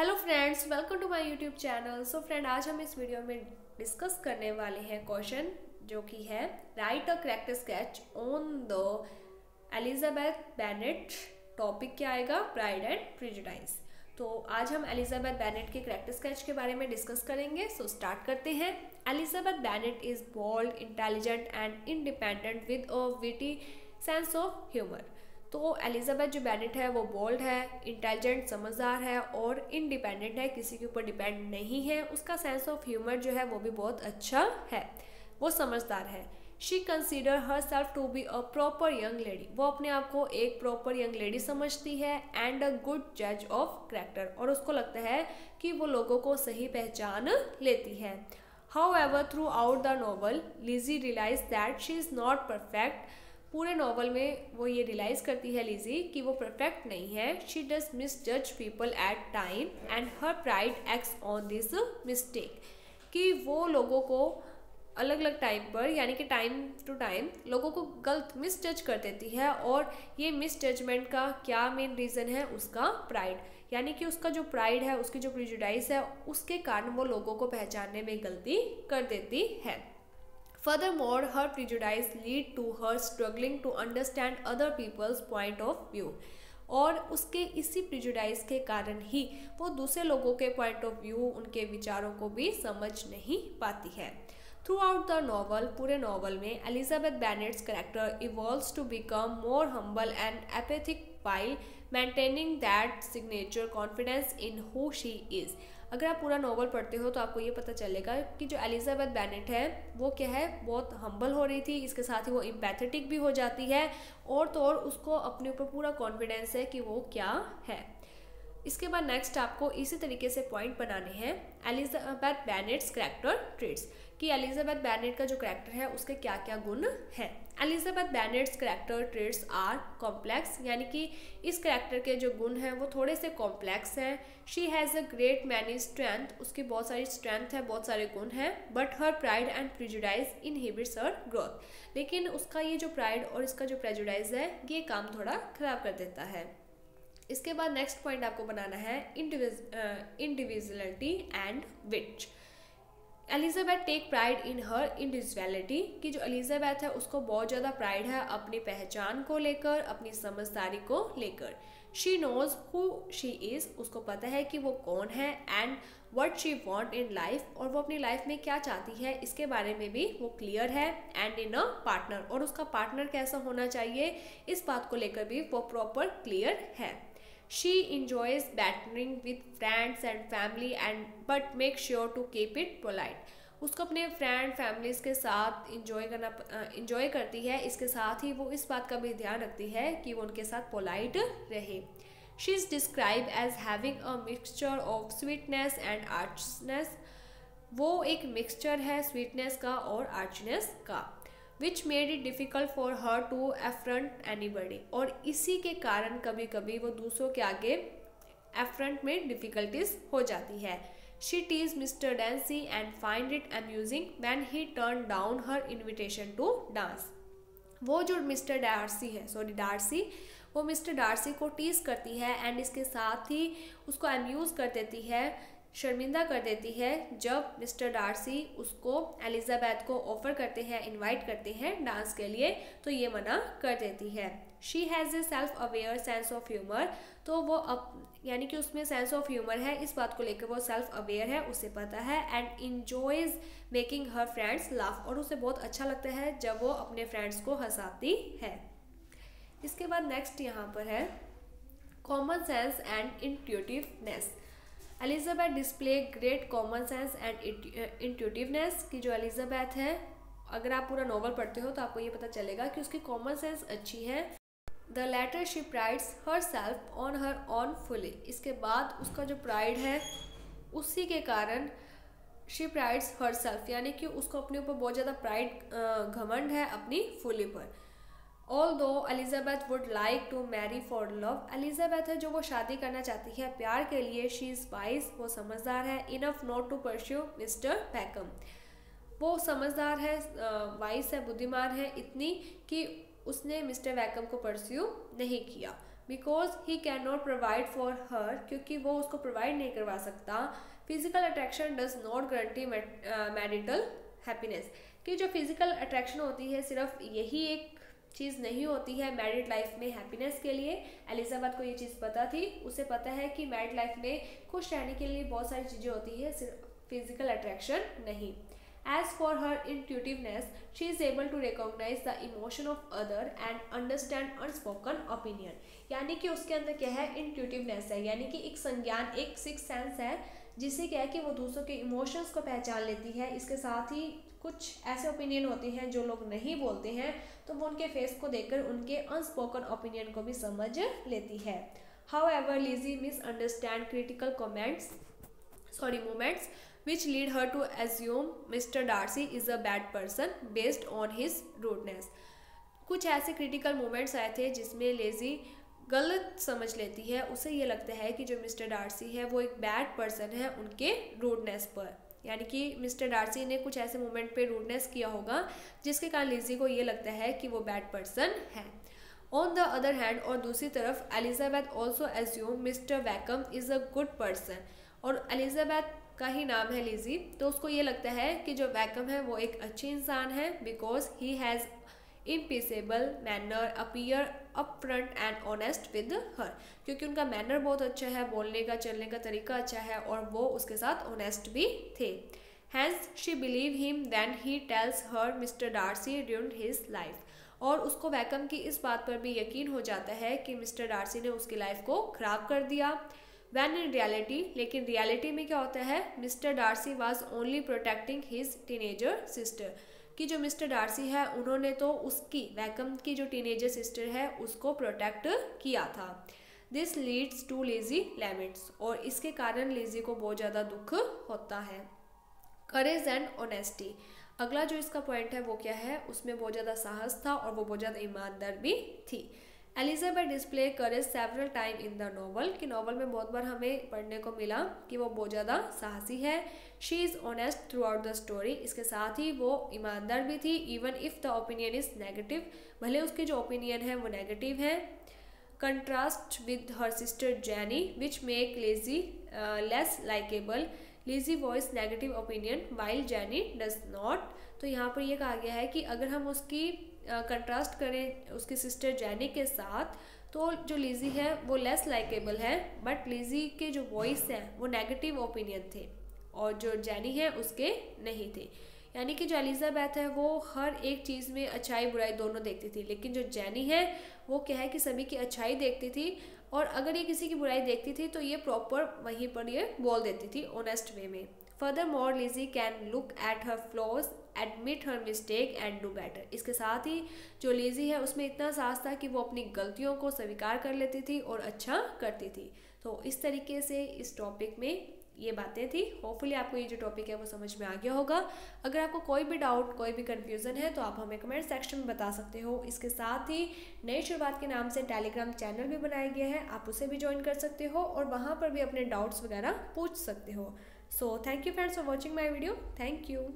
Hello friends, welcome to my YouTube channel. So friend, आज हम इस वीडियो में डिस्कस करने वाले हैं क्वेश्चन जो कि है write a character sketch on the Elizabeth Bennet. Topic क्या आएगा? Pride and Prejudice. तो आज हम एलिजाबेथ बेनेट के कैरेक्टर स्केच के बारे में डिस्कस करेंगे। सो स्टार्ट करते हैं। Elizabeth Bennet is bold, intelligent and independent with a witty sense of humour. तो एलिजाबेथ जो बेनेट है वो बोल्ड है, इंटेलिजेंट समझदार है और इंडिपेंडेंट है, किसी के ऊपर डिपेंड नहीं है। उसका सेंस ऑफ ह्यूमर जो है वो भी बहुत अच्छा है, वो समझदार है। She consider her self to be a proper young lady. वो अपने आप को एक प्रॉपर यंग लेडी समझती है एंड अ गुड जज ऑफ कैरेक्टर। और उसको लगता है कि वो लोगों को सही पहचान लेती है। However throughout the novel Lizzy realise that she is not perfect. पूरे नॉवल में वो ये रियलाइज़ करती है लिजी कि वो परफेक्ट नहीं है। शी डज मिस जज people at time and her pride acts on this mistake. कि वो लोगों को अलग अलग टाइम पर, यानी कि टाइम टू टाइम, लोगों को गलत मिस जज कर देती है। और ये मिस जजमेंट का क्या मेन रीज़न है? उसका प्राइड, यानी कि उसका जो प्राइड है, उसकी जो प्रेजुडिस है, उसके कारण वो लोगों को पहचानने में गलती कर देती है। Furthermore, her prejudice lead to her struggling to understand other people's point of view. और उसके इसी प्रिजुडाइज के कारण ही वो दूसरे लोगों के पॉइंट ऑफ व्यू, उनके विचारों को भी समझ नहीं पाती है। थ्रू आउट द नॉवल, पूरे नॉवल में Elizabeth Bennet's character evolves to become more humble and apathetic while maintaining that signature confidence in who she is. अगर आप पूरा नॉवल पढ़ते हो तो आपको ये पता चलेगा कि जो एलिजाबेथ बेनेट है वो क्या है, बहुत हम्बल हो रही थी, इसके साथ ही वो एम्पैथेटिक भी हो जाती है और तो और उसको अपने ऊपर पूरा कॉन्फिडेंस है कि वो क्या है। इसके बाद नेक्स्ट आपको इसी तरीके से पॉइंट बनाने हैं एलिजाबेथ बेनेट्स कैरेक्टर ट्रेट्स, कि एलिजाबेथ बेनेट का जो कैरेक्टर है उसके क्या क्या गुण हैं। Elizabeth Bennet's character traits are complex, यानी कि इस कैरेक्टर के जो गुण हैं वो थोड़े से कॉम्प्लेक्स हैं। She has a great many strength, उसकी बहुत सारी स्ट्रेंथ है, बहुत सारे गुण हैं। But her pride and prejudice inhibits her growth. लेकिन उसका ये जो प्राइड और इसका जो प्रेजुडिस है ये काम थोड़ा खराब कर देता है। इसके बाद नेक्स्ट पॉइंट आपको बनाना है individuality and which. Elizabeth take pride in her individuality, कि जो एलिजाबेथ है उसको बहुत ज़्यादा प्राइड है अपनी पहचान को लेकर, अपनी समझदारी को लेकर। She knows who she is, उसको पता है कि वो कौन है, and what she want in life, और वो अपनी लाइफ में क्या चाहती है इसके बारे में भी वो क्लियर है। एंड इन अ पार्टनर, और उसका पार्टनर कैसा होना चाहिए इस बात को लेकर भी वो प्रॉपर क्लियर है। She enjoys bantering with friends and family but make sure to keep it polite. उसको अपने फ्रेंड फैमिलीज के साथ इंजॉय करती है, इसके साथ ही वो इस बात का भी ध्यान रखती है कि वो उनके साथ पोलाइट रहे। She is described as having a mixture of sweetness and archness. वो एक मिक्सचर है स्वीटनेस का और आर्चनेस का। Which made it difficult for her to affront anybody, और इसी के कारण कभी कभी वो दूसरों के आगे अफ्रंट में डिफ़िकल्टीज हो जाती है। She teases mister Darcy and find it amusing when he turn down her invitation to dance. वो जो मिस्टर डार्सी वो मिस्टर डार्सी को टीज करती है एंड इसके साथ ही उसको अम्यूज़ कर देती है, शर्मिंदा कर देती है, जब मिस्टर डार्सी उसको एलिजाबेथ को ऑफर करते हैं, इनवाइट करते हैं डांस के लिए, तो ये मना कर देती है। She has a self aware sense of humour, तो वो यानी कि उसमें सेंस ऑफ ह्यूमर है, इस बात को लेकर वो सेल्फ अवेयर है, उसे पता है। And enjoys making her friends laugh, और उसे बहुत अच्छा लगता है जब वो अपने फ्रेंड्स को हंसाती है। इसके बाद नेक्स्ट यहाँ पर है common sense and intuitiveness. Elizabeth display great common sense and intuitiveness, की जो एलिजाबेथ है, अगर आप पूरा नॉवल पढ़ते हो तो आपको ये पता चलेगा कि उसकी कॉमन सेंस अच्छी है। The letter she prides her self on her on fully, इसके बाद उसका जो प्राइड है उसी के कारण शी प्राइड्स हर सेल्फ, यानी कि उसको अपने ऊपर बहुत ज़्यादा प्राइड घमंड है अपनी फुली पर। Although Elizabeth would like to marry for love, Elizabeth है जो वो शादी करना चाहती है प्यार के लिए। शी इज़ वाइज, वो समझदार है। Enough not to pursue mister बैकम, वो समझदार है, वाइज है, बुद्धिमान है, इतनी कि उसने मिस्टर वैकम को परस्यू नहीं किया। Because he can not provide for her, क्योंकि वो उसको प्रोवाइड नहीं करवा सकता। Physical attraction does not guarantee marital happiness, कि जो फिजिकल अट्रैक्शन होती है सिर्फ यही एक चीज़ नहीं होती है मैरिड लाइफ में हैप्पीनेस के लिए। एलिजाबेथ को ये चीज़ पता थी, उसे पता है कि मैरिड लाइफ में खुश रहने के लिए बहुत सारी चीज़ें होती है, सिर्फ फिजिकल अट्रैक्शन नहीं। As for her intuitiveness, she is able to recognize the emotion of other and understand unspoken opinion. यानी कि उसके अंदर क्या है, इंट्यूटिवनेस है, यानी कि एक संज्ञान, एक सिक्स सेंस है, जिससे क्या है कि वो दूसरों के इमोशंस को पहचान लेती है। इसके साथ ही कुछ ऐसे ओपिनियन होते हैं जो लोग नहीं बोलते हैं, तो वो उनके फेस को देखकर उनके अनस्पोकन ओपिनियन को भी समझ लेती है। However, Lizzie misunderstand critical moments which lead her to assume Mr. Darcy is a bad person based on his rudeness. कुछ ऐसे क्रिटिकल मोमेंट्स आए थे जिसमें लेजी गलत समझ लेती है, उसे ये लगता है कि जो मिस्टर डार्सी है वो एक बैड पर्सन है उनके रूडनेस पर, यानी कि मिस्टर डार्सी ने कुछ ऐसे मोमेंट पे रूडनेस किया होगा जिसके कारण लेजी को ये लगता है कि वो बैड पर्सन है। ऑन द अदर हैंड, और दूसरी तरफ, Elizabeth also assume mister vacuum is a good person, और एलिजाबेथ का ही नाम है लिजी, तो उसको ये लगता है कि जो वैकम है वो एक अच्छी इंसान है, because he has impeccable manner, appear upfront and honest with her, क्योंकि उनका मैनर बहुत अच्छा है, बोलने का चलने का तरीका अच्छा है, और वो उसके साथ ऑनेस्ट भी थे। Hence she believe him when he tells her mister Darcy during his life, और उसको वैकम की इस बात पर भी यकीन हो जाता है कि मिस्टर डार्सी ने उसकी लाइफ को ख़राब कर दिया। वैन इन रियलिटी, लेकिन रियलिटी में क्या होता है, mister Darcy was only protecting his teenager sister, कि जो मिस्टर डार्सी है उन्होंने तो उसकी, वैकम की जो टीनेजर सिस्टर है उसको प्रोटेक्ट किया था। This leads too lazy laments, और इसके कारण लेजी को बहुत ज़्यादा दुख होता है। करेज एंड ऑनेस्टी, अगला जो इसका पॉइंट है वो क्या है, उसमें बहुत ज़्यादा साहस था और वो बहुत ज़्यादा ईमानदार भी थी। Elizabeth display courage several time in the novel, कि नॉवल में बहुत बार हमें पढ़ने को मिला कि वो बहुत ज़्यादा साहसी है। She is honest throughout the story, इसके साथ ही वो ईमानदार भी थी, even if the opinion is negative, भले उसके जो ओपिनियन है वो नेगेटिव है। Contrast with her sister Jane which make Lizzie less likable, Lizzie voice negative opinion while Jane does not, तो यहाँ पर ये कहा गया है कि अगर हम उसकी कंट्रास्ट करें उसकी सिस्टर जैनी के साथ, तो जो लिजी है वो लेस लाइकेबल है, बट लिजी के जो वॉइस हैं वो नेगेटिव ओपिनियन थे और जो जैनी है उसके नहीं थे। यानी कि जो एलिजाबेथ है वो हर एक चीज़ में अच्छाई बुराई दोनों देखती थी, लेकिन जो जैनी है वो क्या है कि सभी की अच्छाई देखती थी, और अगर ये किसी की बुराई देखती थी तो ये प्रॉपर वहीं पर ये बोल देती थी ऑनेस्ट वे में। Furthermore Lizzy can look at her flaws, admit her mistake and do better, इसके साथ ही जो लिजी है उसमें इतना साहस था कि वो अपनी गलतियों को स्वीकार कर लेती थी और अच्छा करती थी। तो इस तरीके से इस टॉपिक में ये बातें थी। होपफुली आपको ये जो टॉपिक है वो समझ में आ गया होगा। अगर आपको कोई भी डाउट, कोई भी कन्फ्यूज़न है तो आप हमें कमेंट सेक्शन में बता सकते हो। इसके साथ ही नई शुरुआत के नाम से टेलीग्राम चैनल भी बनाया गया है, आप उसे भी ज्वाइन कर सकते हो और वहाँ पर भी अपने डाउट्स वगैरह पूछ सकते हो। So thank you friends for watching my video. Thank you.